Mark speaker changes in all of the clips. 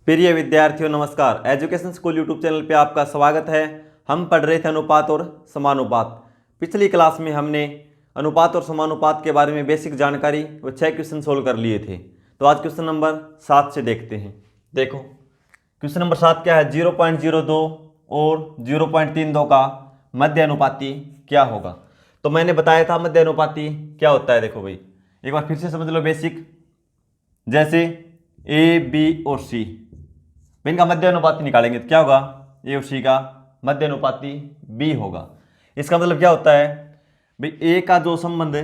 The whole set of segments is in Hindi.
Speaker 1: प्रिय विद्यार्थियों नमस्कार। एजुकेशन स्कूल यूट्यूब चैनल पे आपका स्वागत है। हम पढ़ रहे थे अनुपात और समानुपात। पिछली क्लास में हमने अनुपात और समानुपात के बारे में बेसिक जानकारी व 6 क्वेश्चन सोल्व कर लिए थे। तो आज क्वेश्चन नंबर 7 से देखते हैं। देखो क्वेश्चन नंबर 7 क्या है, 0.02 और 0.32 का मध्य अनुपाती क्या होगा। तो मैंने बताया था मध्य अनुपाती क्या होता है। देखो भाई एक बार फिर से समझ लो बेसिक। जैसे ए बी और सी, इनका मध्य अनुपाती निकालेंगे तो क्या होगा, ए और सी का मध्य अनुपाती बी होगा। इसका मतलब क्या होता है भाई, ए का जो संबंध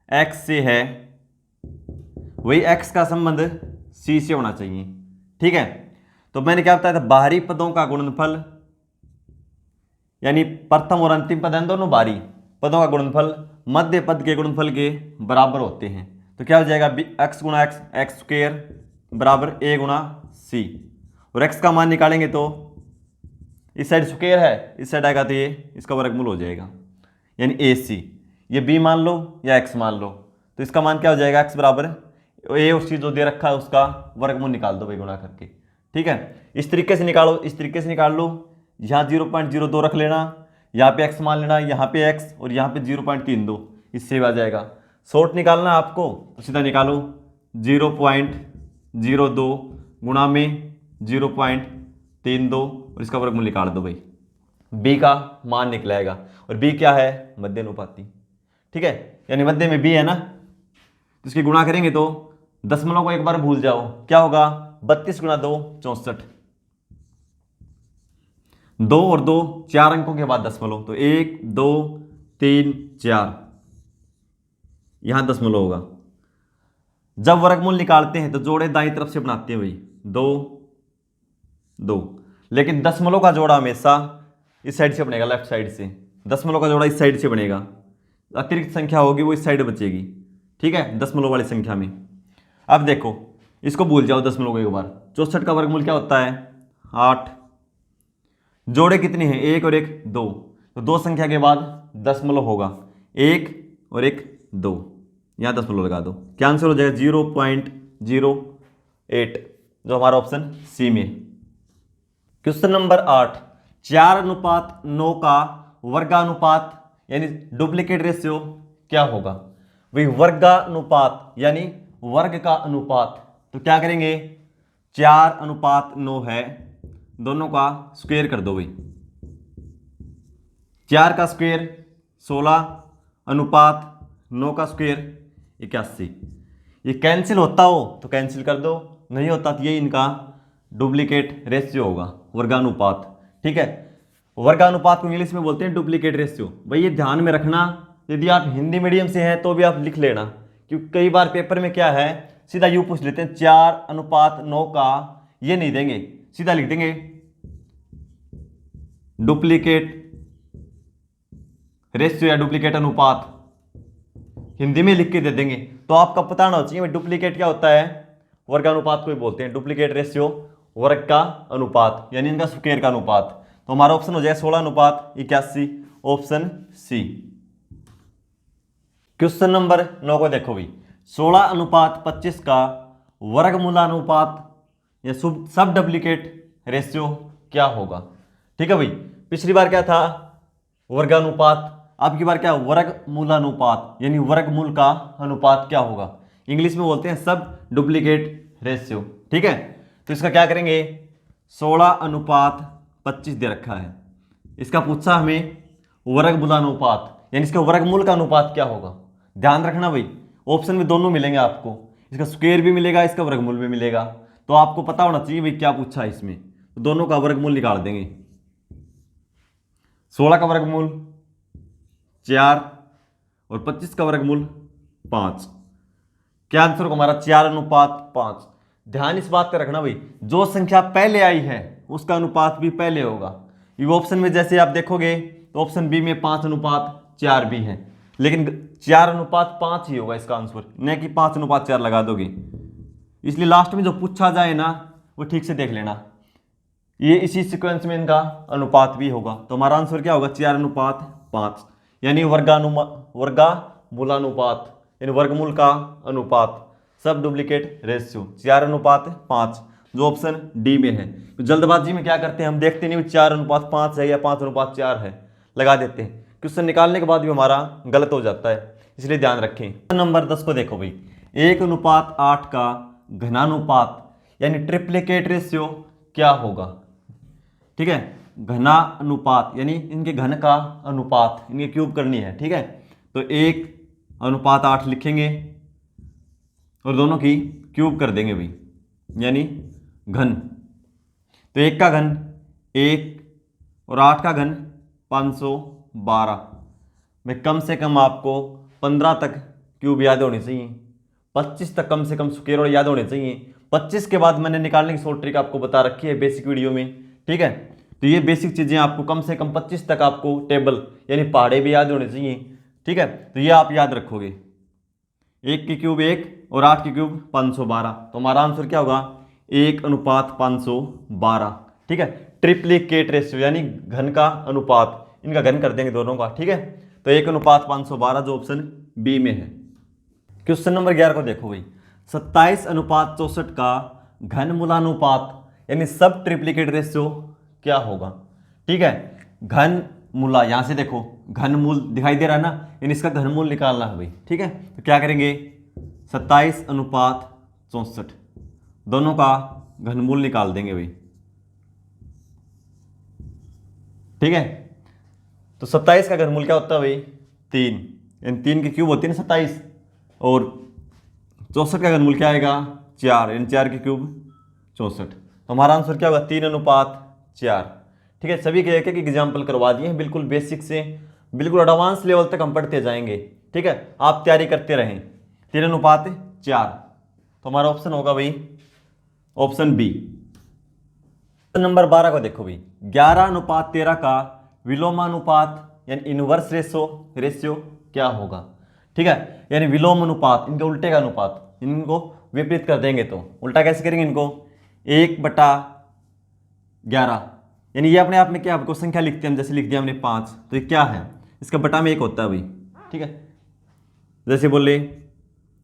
Speaker 1: एक्स से है वही एक्स का संबंध सी से होना चाहिए। ठीक है, तो मैंने क्या बताया था, बाहरी पदों का गुणनफल यानी प्रथम और अंतिम पद हैं दोनों बाहरी पदों का गुणनफल मध्य पद के गुणनफल के बराबर होते हैं। तो क्या हो जाएगा, एक्स गुणा एक्स, एक्स स्क्वेयर बराबर ए गुणा सी। और एक्स का मान निकालेंगे तो इस साइड स्क्वेयर है, इस साइड आएगा तो ये इसका वर्गमूल हो जाएगा यानी ए सी। ये बी मान लो या एक्स मान लो, तो इसका मान क्या हो जाएगा, एक्स बराबर ए और सी जो दे रखा है उसका वर्गमूल निकाल दो भाई गुणा करके। ठीक है, इस तरीके से निकालो, इस तरीके से निकाल लो। यहाँ 0.02 रख लेना, यहाँ पे एक्स मान लेना, यहाँ पे एक्स और यहाँ पे 0.32, इससे आ जाएगा। शॉर्ट निकालना आपको तो सीधा निकालो 0.02 गुणा में 0.32 और इसका वर्गमूल निकाल दो भाई, बी का मान निकलेगा। और बी क्या है, मध्य अनुपाती। ठीक है, यानी मध्य में बी है ना, तो इसकी गुणा करेंगे तो दशमलव को एक बार भूल जाओ, क्या होगा 32 गुणा 2 64, 2 और 2 4 अंकों के बाद दशमलव, तो 1 2 3 4 यहां दशमलव होगा। जब वर्गमूल निकालते हैं तो जोड़े दाईं तरफ से बनाते हैं भाई, 2 2, लेकिन दशमलव का जोड़ा हमेशा इस साइड से बनेगा, लेफ्ट साइड से। दशमलव का जोड़ा इस साइड से बनेगा, अतिरिक्त संख्या होगी वो इस साइड बचेगी। ठीक है, दशमलव वाली संख्या में। अब देखो इसको भूल जाओ दशमलव को एक बार, 64 का वर्गमूल क्या होता है 8। जोड़े कितने हैं, 1 और 1 2, तो दो संख्या के बाद दशमलव होगा, 1 और 1 2, यहां दशमलव लगा दो, क्या आंसर हो जाएगा 0.08, जो हमारा ऑप्शन सी में। क्वेश्चन नंबर 8, 4:9 का वर्गानुपात यानी डुप्लीकेट रेशियो क्या होगा। भाई वर्गानुपात यानी वर्ग का अनुपात, तो क्या करेंगे 4:9 है, दोनों का स्क्वायर कर दो भाई। 4 का स्क्वायर 16 अनुपात 9 का स्क्वायर 81। ये कैंसिल होता हो तो कैंसिल कर दो, नहीं होता तो ये इनका डुप्लीकेट रेशियो होगा, वर्गानुपात। ठीक है, वर्गानुपात को इंग्लिश में बोलते हैं डुप्लीकेट रेशियो। भाई ये ध्यान में रखना, यदि आप हिंदी मीडियम से हैं तो भी आप लिख लेना, क्योंकि कई बार पेपर में क्या है सीधा यूं पूछ लेते हैं 4:9 का, ये नहीं देंगे, सीधा लिख देंगे डुप्लीकेट रेशियो या डुप्लीकेट अनुपात, हिंदी में लिख के दे देंगे। तो आपका पता होना चाहिए डुप्लीकेट क्या होता है, वर्गानुपात को ही बोलते हैं डुप्लीकेट रेशियो, वर्ग का अनुपात यानी इनका स्क्वायर का अनुपात। तो हमारा ऑप्शन हो जाए 16:81, ऑप्शन सी। क्वेश्चन नंबर 9 को देखो भाई, 16:25 का वर्गमूलानुपात या सब डुप्लीकेट रेशियो क्या होगा। ठीक है भाई, पिछली बार क्या था वर्गानुपात, अब की बार क्या वर्गमूलानुपात यानी वर्गमूल का अनुपात क्या होगा, इंग्लिश में बोलते हैं सब डुप्लीकेट रेशियो। ठीक है, तो इसका क्या करेंगे 16:25 दे रखा है, इसका पूछा हमें वर्गमूलानुपात यानी इसके वर्गमूल का अनुपात क्या होगा। ध्यान रखना भाई, ऑप्शन में दोनों मिलेंगे आपको, इसका स्क्वायर भी मिलेगा, इसका वर्गमूल भी मिलेगा, तो आपको पता होना चाहिए भाई क्या पूछा है इसमें। तो दोनों का वर्गमूल निकाल देंगे, 16 का वर्गमूल 4 और 25 का वर्गमूल 5, क्या आंसर होगा हमारा 4:5। ध्यान इस बात का रखना भाई, जो संख्या पहले आई है उसका अनुपात भी पहले होगा। ये ऑप्शन में जैसे आप देखोगे तो ऑप्शन बी में 5:4 भी है, लेकिन 4:5 ही होगा इसका आंसर, न कि 5:4 लगा दोगे। इसलिए लास्ट में जो पूछा जाए ना वो ठीक से देख लेना, ये इसी सीक्वेंस में इनका अनुपात भी होगा। तो हमारा आंसर क्या होगा 4:5 यानी वर्गमूलानुपात यानी वर्गमूल का अनुपात, सब डुप्लीकेट रेशियो 4:5। जो ऑप्शन डी में है। तो जल्दबाजी में क्या करते हैं, हम देखते नहीं 4:5 है या 5:4 है, लगा देते हैं। क्वेश्चन निकालने के बाद भी हमारा गलत हो जाता है, इसलिए ध्यान रखें। नंबर 10 को देखो भाई, 1:8 का घनानुपात यानी ट्रिप्लिकेट रेशियो क्या होगा। ठीक है, घना अनुपात यानी इनके घन का अनुपात, इनके क्यूब करनी है। ठीक है, तो 1:8 लिखेंगे और दोनों की क्यूब कर देंगे भाई, यानी घन। तो 1 का घन 1 और 8 का घन 512। मैं कम से कम आपको 15 तक क्यूब याद होनी चाहिए, 25 तक कम से कम स्क्वायर याद होने चाहिए। 25 के बाद मैंने निकालने की शॉर्ट ट्रिक आपको बता रखी है बेसिक वीडियो में। ठीक है, तो ये बेसिक चीज़ें आपको कम से कम 25 तक आपको टेबल यानी पहाड़े भी याद होने चाहिए। ठीक है, तो ये आप याद रखोगे, 1 की क्यूब 1 और 8 की क्यूब 512। तो हमारा आंसर क्या होगा, 1:512। ठीक है, ट्रिप्लिकेट रेशियो यानी घन का अनुपात, इनका घन कर देंगे दोनों का। ठीक है, तो 1:512 जो ऑप्शन बी में है। क्वेश्चन नंबर 11 को देखो भाई, 27:64 का घनमूलानुपात यानी सब ट्रिप्लिकेट रेशियो क्या होगा। ठीक है, घन मूला यहां से देखो घनमूल दिखाई दे रहा है ना, यानी इसका घनमूल निकालना है भाई। ठीक है, तो क्या करेंगे, 27:64 दोनों का घनमूल निकाल देंगे भाई। ठीक है, तो 27 का घनमूल क्या होता है भाई, 3, यानी 3 की क्यूब होती है ना 27, और 64 का घनमूल क्या आएगा, 4, यानी 4 की क्यूब 64। तो हमारा आंसर क्या होगा, 3:4। ठीक है, सभी के एक एक एग्जाम्पल करवा दिए हैं, बिल्कुल बेसिक से बिल्कुल एडवांस लेवल तक हम पढ़ते जाएंगे। ठीक है, आप तैयारी करते रहें। 3:4, तो हमारा ऑप्शन होगा भाई ऑप्शन बी। नंबर 12 को देखो भाई, 11:13 का विलोमानुपात यानी इनवर्स रेशियो क्या होगा। ठीक है, यानी विलोम अनुपात, इनके उल्टे का अनुपात, इनको विपरीत कर देंगे तो उल्टा कैसे करेंगे इनको, 1/11, यानी ये अपने आप में क्या, आपको संख्या लिखते हैं हम, जैसे लिख दिया हमने 5, तो ये क्या है, इसका बटा में 1 होता है भाई। ठीक है, जैसे बोले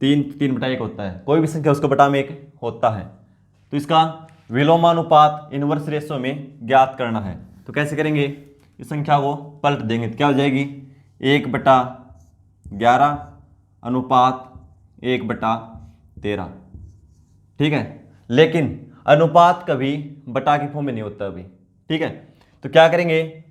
Speaker 1: 3/1 होता है, कोई भी संख्या उसका बटा में 1 होता है। तो इसका विलोमानुपात इनवर्स रेशियो में ज्ञात करना है, तो कैसे करेंगे, इस संख्या को पलट देंगे तो क्या हो जाएगी, 1/11 अनुपात 1/13। ठीक है, लेकिन अनुपात कभी बटा की फॉर्म में नहीं होता अभी। ठीक है, तो क्या करेंगे,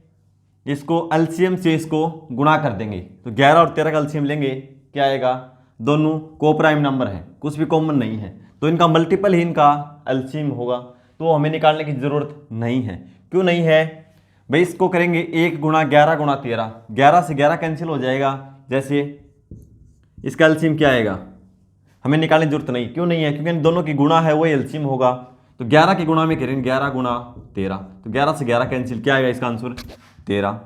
Speaker 1: इसको एलसीएम से इसको गुणा कर देंगे, तो 11 और 13 का एलसीएम लेंगे, क्या आएगा, दोनों को प्राइम नंबर है, कुछ भी कॉमन नहीं है, तो इनका मल्टीपल ही इनका एलसीएम होगा, तो हमें निकालने की जरूरत नहीं है। क्यों नहीं है भाई, इसको करेंगे 1×11×13, 11 से 11 कैंसिल हो जाएगा, जैसे इसका एलसीएम क्या आएगा, हमें निकालने की जरूरत नहीं। क्यों नहीं है, क्योंकि इन दोनों की गुणा है वही एलसीएम होगा, तो 11 की गुणा में करेंगे 11×13, तो 11 से 11 कैंसिल, क्या आएगा इसका आंसर 13।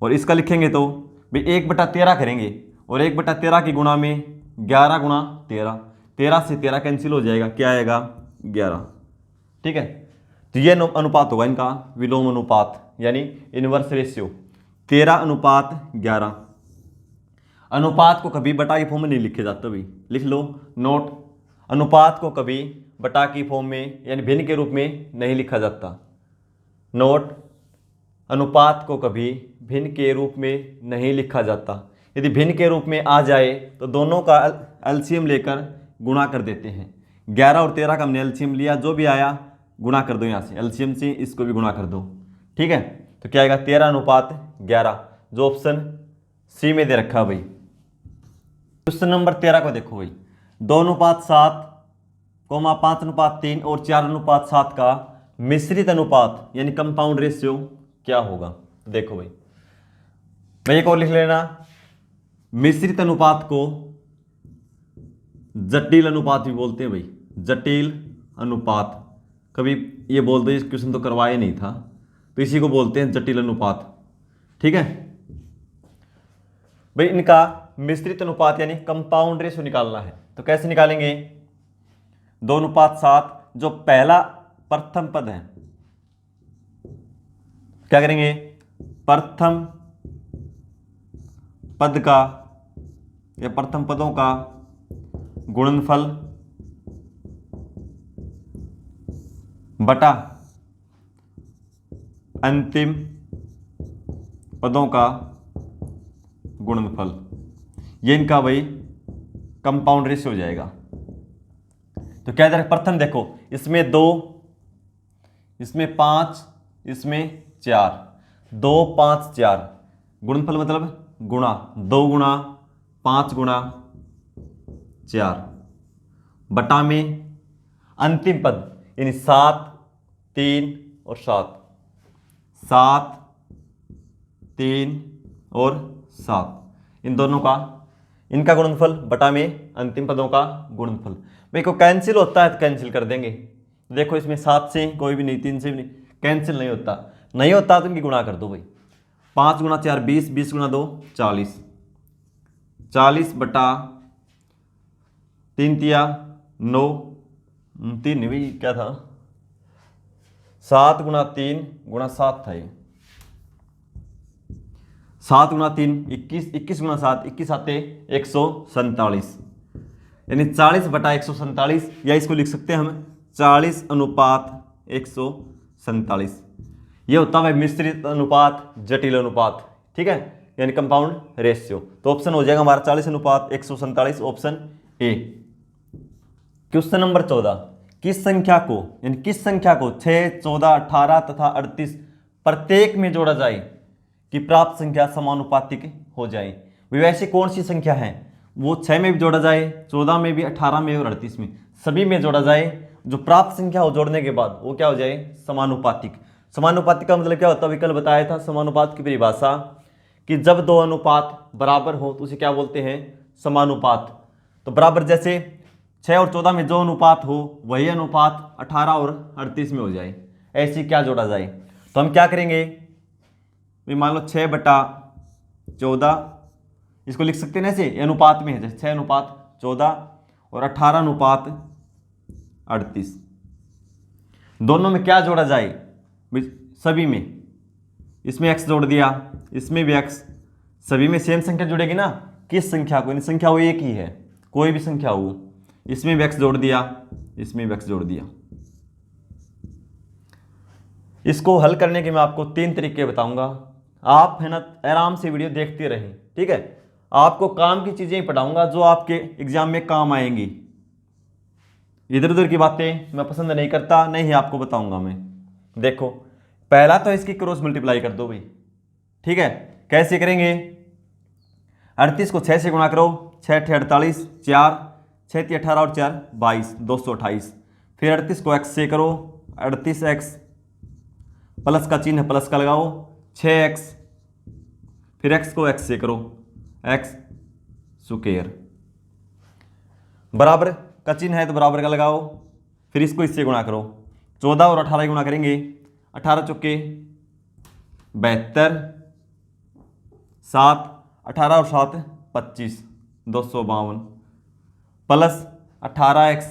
Speaker 1: और इसका लिखेंगे तो भाई 1/13 करेंगे, और 1/13 की गुणा में 11×13, 13 से 13 कैंसिल हो जाएगा, क्या आएगा 11। ठीक है, तो ये अनुपात होगा इनका विलोम अनुपात यानी इनवर्स रेशियो, 13:11। अनुपात को कभी बटा की फॉर्म में नहीं लिखे जाता भाई, लिख लो नोट, अनुपात को कभी बटा की फॉर्म में यानी भिन्न के रूप में नहीं लिखा जाता। नोट, अनुपात को कभी भिन्न के रूप में नहीं लिखा जाता। यदि भिन्न के रूप में आ जाए तो दोनों का एलसीएम लेकर गुणा कर देते हैं। 11 और 13 का हमने एलसीएम लिया, जो भी आया गुणा कर दो, यहाँ से एलसीएम से इसको भी गुणा कर दो। ठीक है, तो क्या आएगा 13:11, जो ऑप्शन सी में दे रखा भाई। क्वेश्चन नंबर 13 को देखो भाई, 2:7, 5:3 और 4:7 का मिश्रित अनुपात यानी कंपाउंड रेशियो क्या होगा। देखो भाई, एक और लिख लेना, मिश्रित अनुपात को जटिल अनुपात भी बोलते हैं भाई, जटिल अनुपात। कभी ये बोल दो, इस क्वेश्चन तो करवाया नहीं था, तो इसी को बोलते हैं जटिल अनुपात। ठीक है भाई, इनका मिश्रित अनुपात यानी कंपाउंड रेशियो निकालना है, तो कैसे निकालेंगे, 2:7, जो पहला प्रथम पद है, क्या करेंगे, प्रथम पद का या प्रथम पदों का गुणनफल बटा अंतिम पदों का गुणनफल, ये इनका भाई कंपाउंड रेशियो हो जाएगा। तो क्या इधर प्रथम देखो, इसमें 2, इसमें 5, इसमें 4, 2 5 4, गुणनफल मतलब गुणा, 2 गुणा 5 गुणा 4, बटा में अंतिम पद यानी 7 3 और 7, 7 3 और 7, इन दोनों का इनका गुणनफल बटा में अंतिम पदों का गुणनफल। भाई को कैंसिल होता है तो कैंसिल कर देंगे। देखो इसमें 7 से कोई भी नहीं, 3 से भी नहीं, कैंसिल नहीं होता, नहीं होता तो इनकी गुणा कर दो भाई। 5 गुणा 4 20, 20 गुणा 2 40, 40 बटा 3 तिया 9, 3 नहीं भाई क्या था, 7 गुणा 3 गुणा 7 था ये, 7 गुणा 3 21, 21 गुणा 7 21 आते 147, यानी 40 बटा 147, या इसको लिख सकते हैं हम 40 अनुपात 147। ये होता है मिश्रित अनुपात जटिल अनुपात, ठीक है, यानी कंपाउंड रेशियो। तो ऑप्शन हो जाएगा हमारा 40 अनुपात 147, ऑप्शन ए। क्वेश्चन नंबर 14, किस संख्या को यानी किस संख्या को 6, 14, 18 तथा 38 प्रत्येक में जोड़ा जाए कि प्राप्त संख्या समानुपातिक हो जाए। वैसे कौन सी संख्या है वो 6 में भी जोड़ा जाए, 14 में भी, 18 में और 38 में, सभी में जोड़ा जाए, जो प्राप्त संख्या हो जोड़ने के बाद वो क्या हो जाए, समानुपातिक। समानुपातिक का मतलब क्या होता है, विकल्प बताया था समानुपात की परिभाषा कि जब दो अनुपात बराबर हो तो उसे क्या बोलते हैं, समानुपात। तो बराबर जैसे 6 और 14 में जो अनुपात हो वही अनुपात 18 और 38 में हो जाए, ऐसी क्या जोड़ा जाए। तो हम क्या करेंगे, मान लो 6 बटा 14, इसको लिख सकते हैं ऐसे, अनुपात में है जैसे 6 अनुपात 14 और 18 अनुपात 38, दोनों में क्या जोड़ा जाए, सभी में, इसमें x जोड़ दिया, इसमें भी x, सभी में सेम संख्या जुड़ेगी ना, किस संख्या को, संख्या वो एक ही है, कोई भी संख्या हो, इसमें भी x जोड़ दिया, इसमें भी x जोड़ दिया। इसको हल करने के मैं आपको 3 तरीके बताऊंगा, आप है ना आराम से वीडियो देखते रहें, ठीक है। आपको काम की चीजें पढ़ाऊंगा जो आपके एग्जाम में काम आएंगी, इधर उधर की बातें मैं पसंद नहीं करता, नहीं आपको बताऊंगा मैं। देखो पहला तो इसकी क्रॉस मल्टीप्लाई कर दो भाई, ठीक है। कैसे करेंगे, 38 को 6 से गुणा करो, 6 × 48, 4 6 × 18 और 4 22, 228। फिर 38 को x से करो, 38x प्लस का चिन्ह प्लस का लगाओ, 6x, फिर x को x से करो, x स्क्वायर, बराबर का चिन्ह है तो बराबर का लगाओ, फिर इसको इससे गुणा करो, 14 और 18 गुणा करेंगे, 18 चौके 72, 7 18 और 7 25, 252 प्लस 18x,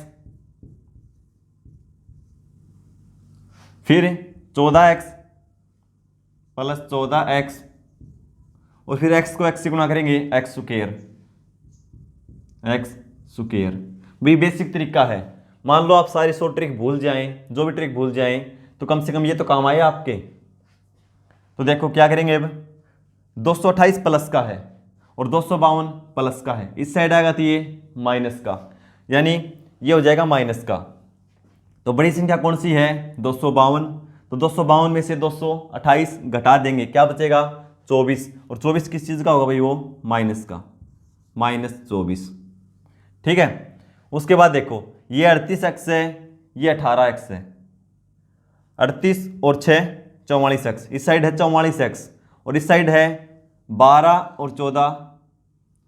Speaker 1: फिर 14x प्लस 14x, और फिर x को x से गुणा करेंगे, x स्क्वायर, x स्क्वायर। भी बेसिक तरीका है। मान लो आप सारी 100 ट्रिक भूल जाएं, जो भी ट्रिक भूल जाएं तो कम से कम ये तो काम आए आपके। तो देखो क्या करेंगे, अब 228 प्लस का है और 252 प्लस का है, इस साइड आएगा तो ये माइनस का, यानी ये हो जाएगा माइनस का। तो बड़ी संख्या कौन सी है, 252। तो 252 में से 228 घटा देंगे, क्या बचेगा, 24। और 24 किस चीज़ का होगा भाई, वो माइनस का, -24, ठीक है। उसके बाद देखो ये 38x है, ये 18x है, 38 और 6 44x, इस साइड है 44x और इस साइड है 12 और 14,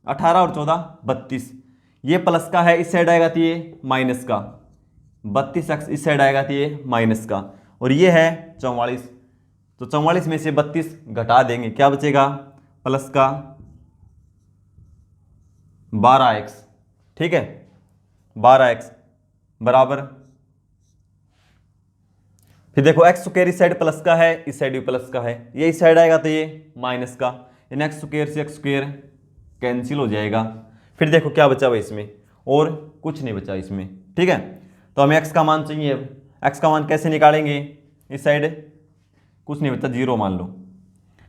Speaker 1: 18 और 14 32, ये प्लस का है, इस साइड आएगा तो ये माइनस का, 32x इस साइड आएगा तो ये माइनस का, और ये है 44। तो 44 में से 32 घटा देंगे, क्या बचेगा, प्लस का 12x, ठीक है, 12x बराबर, फिर देखो x स्क्वायर इस साइड प्लस का है, इस साइड भी प्लस का है, ये इस साइड आएगा तो ये माइनस का, इन x स्क्वायर से x स्क्वायर कैंसिल हो जाएगा। फिर देखो क्या बचा हुआ इसमें, और कुछ नहीं बचा इसमें, ठीक है। तो हमें x का मान चाहिए, अब एक्स का मान कैसे निकालेंगे, इस साइड कुछ नहीं बचा, 0 मान लो।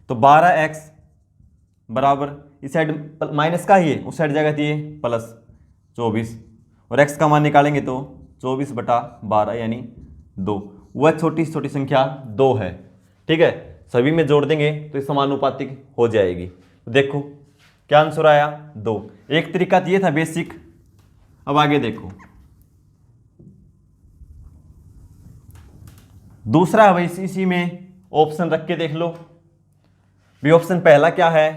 Speaker 1: तो 12x बराबर इस साइड माइनस का ही है, उस साइड जाएगा ये प्लस 24, और x का मान निकालेंगे तो 24/12 यानी 2। वह छोटी से छोटी संख्या 2 है। ठीक है, सभी में जोड़ देंगे तो ये समानुपातिक हो जाएगी। तो देखो क्या आंसर आया, 2। एक तरीका तो ये था बेसिक। अब आगे देखो दूसरा है भाई, इसी में ऑप्शन रख के देख लो भाई। ऑप्शन पहला क्या है,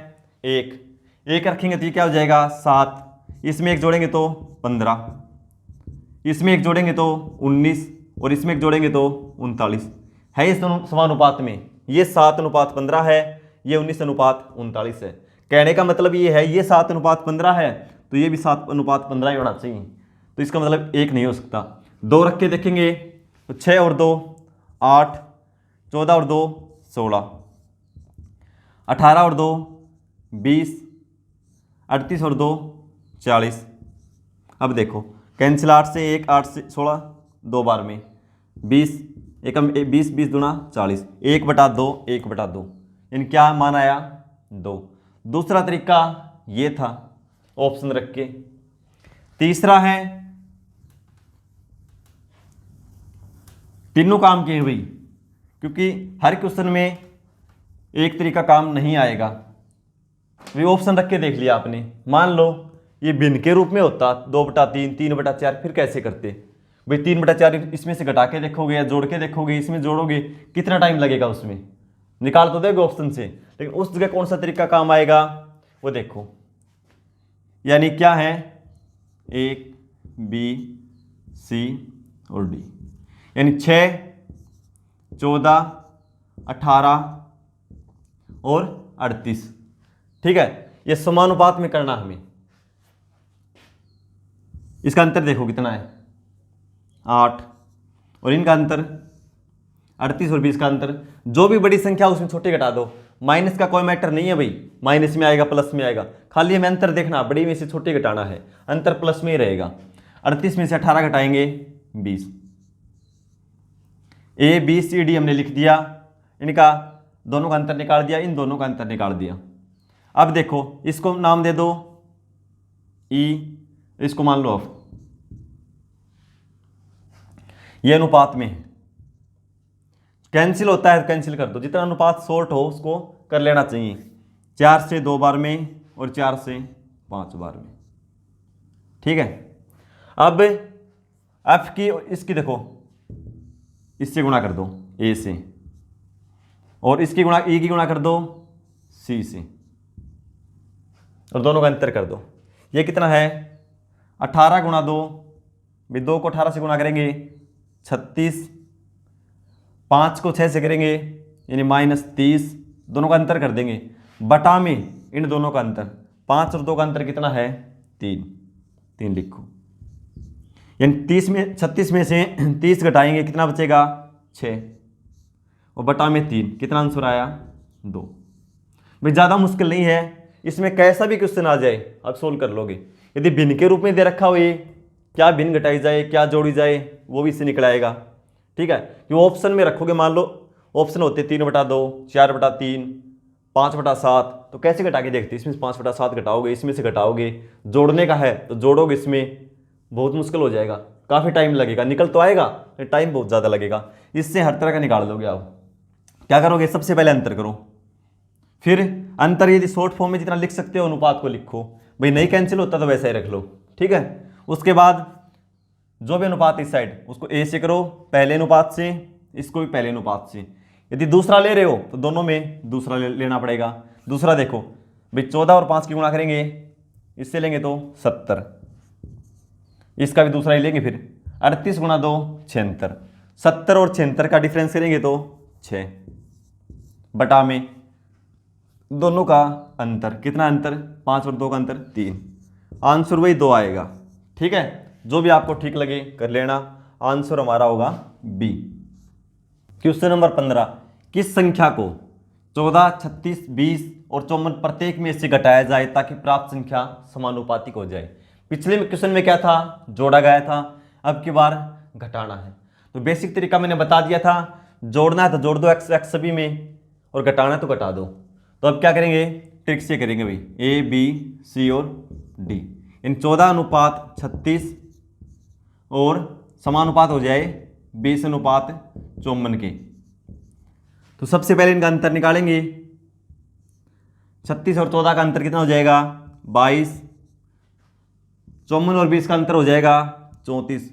Speaker 1: 1 रखेंगे तो ये क्या हो जाएगा 7, इसमें 1 जोड़ेंगे तो 15, इसमें 1 जोड़ेंगे तो 19, और इसमें 1 जोड़ेंगे तो 39 है। इस दोनों समानुपात में ये 7:15 है, ये 19:39 है। कहने का मतलब ये है, ये 7:15 है तो ये भी 7:15 ही होना चाहिए। तो इसका मतलब 1 नहीं हो सकता। 2 रख के देखेंगे तो 6 और 2 8, 14 और 2 16, 18 और 2 20, 38 और 2 40। अब देखो कैंसिल 8 से 1, 8 से 16, 2 बार में 20, 20 20 दूना 40, 1/2 1/2 इन क्या मान आया 2। दूसरा तरीका ये था ऑप्शन रख के। तीसरा है, तीनों काम किए भाई, क्योंकि हर क्वेश्चन में एक तरीका काम नहीं आएगा। वे ऑप्शन रख के देख लिया आपने। मान लो ये भिन्न के रूप में होता 2/3 3/4, फिर कैसे करते भाई। 3/4 इसमें से घटा के देखोगे या जोड़ के देखोगे, इसमें जोड़ोगे कितना टाइम लगेगा, उसमें निकाल तो देगा ऑप्शन से, लेकिन उस जगह कौन सा तरीका काम आएगा वो देखो। यानी क्या है, 1 B C और D, यानी 6 14 18 और 38। ठीक है, ये समानुपात में करना हमें। इसका अंतर देखो कितना है 8, और इनका अंतर 38 और 20 का अंतर। जो भी बड़ी संख्या उसमें छोटे घटा दो। माइनस का कोई मैटर नहीं है भाई, माइनस में आएगा प्लस में आएगा, खाली हमें अंतर देखना, बड़ी में से छोटे घटाना है, अंतर प्लस में ही रहेगा। 38 में से 18 घटाएंगे 20। ABCD हमने लिख दिया, इनका दोनों का अंतर निकाल दिया, इन दोनों का अंतर निकाल दिया। अब देखो इसको नाम दे दो E, इसको मान लो F। ये अनुपात में कैंसिल होता है, कैंसिल कर दो, जितना अनुपात शॉर्ट हो उसको कर लेना चाहिए। 4 से 2 बार में और 4 से 5 बार में। ठीक है, अब F की इसकी देखो, इससे गुणा कर दो A से, और इसकी गुणा E की गुणा कर दो C से, और दोनों का अंतर कर दो। ये कितना है 18 गुणा 2, भी 2 को 18 से गुणा करेंगे 36, 5 को 6 से करेंगे यानी -30, दोनों का अंतर कर देंगे, बटा में इन दोनों का अंतर, 5 और 2 का अंतर कितना है 3 लिखो। यानी 36 में से 30 घटाएंगे कितना बचेगा 6, और बटा में 3, कितना आंसर आया 2। भाई ज़्यादा मुश्किल नहीं है, इसमें कैसा भी क्वेश्चन आ जाए आप सोल्व कर लोगे। यदि भिन्न के रूप में दे रखा हो, ये क्या भिन्न घटाई जाए क्या जोड़ी जाए वो भी इससे निकल आएगा। ठीक है, कि ऑप्शन में रखोगे, मान लो ऑप्शन होते 3/2 4/3 5/7, तो कैसे घटा के देखते, इसमें से 5/7 घटाओगे, इसमें से घटाओगे, जोड़ने का है तो जोड़ोगे, इसमें बहुत मुश्किल हो जाएगा, काफ़ी टाइम लगेगा, निकल तो आएगा टाइम बहुत ज़्यादा लगेगा। इससे हर तरह का निकाल दोगे आप। क्या करोगे, सबसे पहले अंतर करो, फिर अंतर यदि शॉर्ट फॉर्म में जितना लिख सकते हो अनुपात को लिखो, भाई नहीं कैंसिल होता तो वैसा ही रख लो। ठीक है, उसके बाद जो भी अनुपात इस साइड उसको A से करो पहले अनुपात से, इसको भी पहले अनुपात से। यदि दूसरा ले रहे हो तो दोनों में दूसरा लेना पड़ेगा। दूसरा देखो भाई 14 और 5 की गुणा करेंगे, इससे लेंगे तो 70, इसका भी दूसरा ही लेंगे, फिर 38 गुणा 2 76, 70 और 76 का डिफरेंस करेंगे तो 6, बटा में दोनों का अंतर, कितना अंतर 5 और 2 का अंतर 3, आंसर वही 2 आएगा। ठीक है, जो भी आपको ठीक लगे कर लेना, आंसर हमारा होगा B। क्वेश्चन नंबर 15, किस संख्या को 14 36 20 और 54 प्रत्येक में से घटाया जाए ताकि प्राप्त संख्या समानुपातिक हो जाए। पिछले क्वेश्चन में क्या था, जोड़ा गया था, अब की बार घटाना है। तो बेसिक तरीका मैंने बता दिया था, जोड़ना है तो जोड़ दो एक्स एक्स सभी में, और घटाना है तो घटा दो। तो अब क्या करेंगे, ट्रिक से करेंगे भाई, ए बी सी और डी, इन 14:36 और समानुपात हो जाए 20:54 के। तो सबसे पहले इनका अंतर निकालेंगे। 36 और 14 का अंतर कितना हो जाएगा, 22। 54 और 20 का अंतर हो जाएगा 34।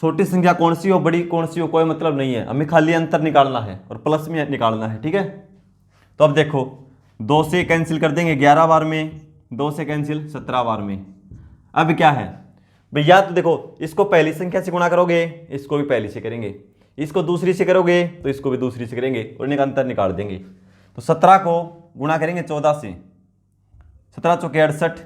Speaker 1: छोटी संख्या कौन सी हो बड़ी कौन सी हो कोई मतलब नहीं है, हमें खाली अंतर निकालना है और प्लस में निकालना है, ठीक है। तो अब देखो 2 से कैंसिल कर देंगे 11 बार में, 2 से कैंसिल 17 बार में। अब क्या है भैया, तो देखो इसको पहली संख्या से गुणा करोगे, इसको भी पहली से करेंगे, इसको दूसरी से करोगे तो इसको भी दूसरी से करेंगे और इनका अंतर निकाल देंगे। तो 17 को गुणा करेंगे 14 से, 17 चौके 68,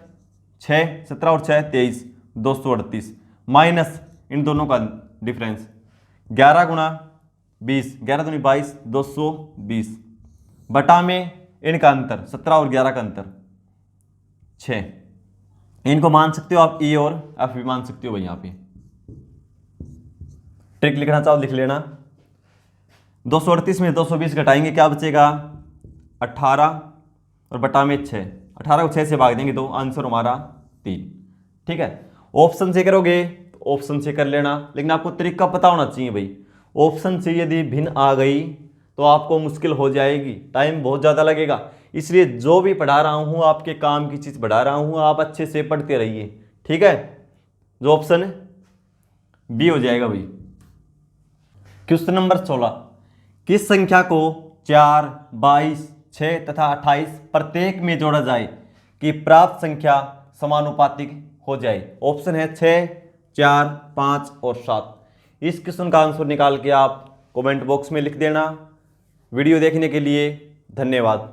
Speaker 1: 6 17 और 6 23, 238 माइनस इन दोनों का डिफरेंस 11 गुणा 20, 11 दूनी 22, 220 बटा में इनका अंतर 17 और 11 का अंतर 6। इनको मान सकते हो आप ई और एफ भी मान सकते हो भाई। यहाँ पे ट्रिक लिखना चाहो लिख लेना। 238 में 220 घटाएंगे क्या बचेगा, 18 और बटा में 6, 18 को 6 से भाग देंगे तो आंसर हमारा 3, ठीक है। ऑप्शन से करोगे तो ऑप्शन से कर लेना, लेकिन आपको तरीका पता होना चाहिए भाई। ऑप्शन से यदि भिन्न आ गई तो आपको मुश्किल हो जाएगी, टाइम बहुत ज़्यादा लगेगा। इसलिए जो भी पढ़ा रहा हूँ आपके काम की चीज़ पढ़ा रहा हूँ, आप अच्छे से पढ़ते रहिए, ठीक है। जो ऑप्शन बी हो जाएगा भाई। क्वेश्चन नंबर 16, किस संख्या को 4, 22, 6 तथा 28 प्रत्येक में जोड़ा जाए कि प्राप्त संख्या समानुपातिक हो जाए। ऑप्शन है 6, 4, 5 और 7। इस क्वेश्चन का आंसर निकाल के आप कमेंट बॉक्स में लिख देना। वीडियो देखने के लिए धन्यवाद।